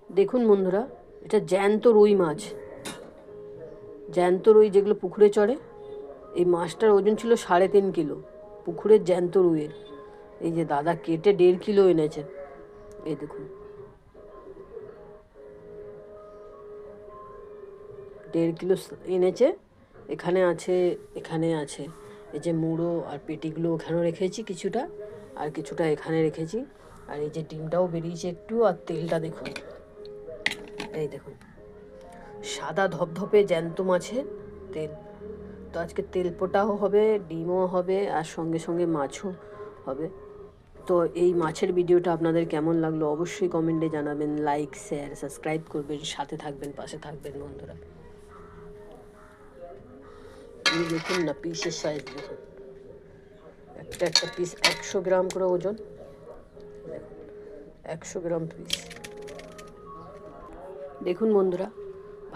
দেখুন বন্ধুরা, এটা জ্যান্ত রুই মাছ, জ্যান্ত রুই যেগুলো পুকুরে চড়ে। এই মাছটার ওজন ছিল 3.5 কিলো, পুকুরের জ্যান্ত রুইয়ের। এই যে দাদা কেটে 1.5 কিলো এনেছে, এই দেখুন 1.5 কিলো এনেছে। এখানে আছে, এখানে আছে, এই যে মুড়ো আর পেটিগুলো ওখানেও রেখেছি কিছুটা, আর কিছুটা এখানে রেখেছি। আর এই যে ডিমটাও বেরিয়েছে একটু, আর তেলটা দেখুন, এই দেখুন সাদা ধপধপে জ্যান্ত মাছের তেল। তো আজকে তেল পোটাও হবে, ডিমও হবে, আর সঙ্গে সঙ্গে মাছও হবে। তো এই মাছের ভিডিওটা আপনাদের কেমন লাগলো অবশ্যই কমেন্টে জানাবেন। লাইক, শেয়ার, সাবস্ক্রাইব করবেন, সাথে থাকবেন, পাশে থাকবেন বন্ধুরা। এই দেখুন না পিসের সাইজ দেখুন, একটা একটা পিস 100 গ্রাম করে ওজন, 100 গ্রাম পিস। দেখুন বন্ধুরা,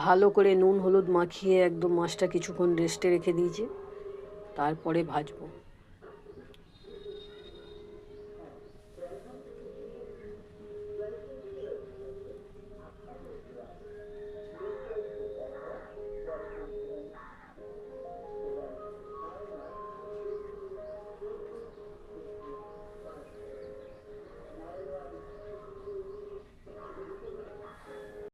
ভালো করে নুন হলুদ মাখিয়ে একদম মাছটা কিছুক্ষণ রেস্টে রেখে দিয়েছি, তারপরে ভাজবো।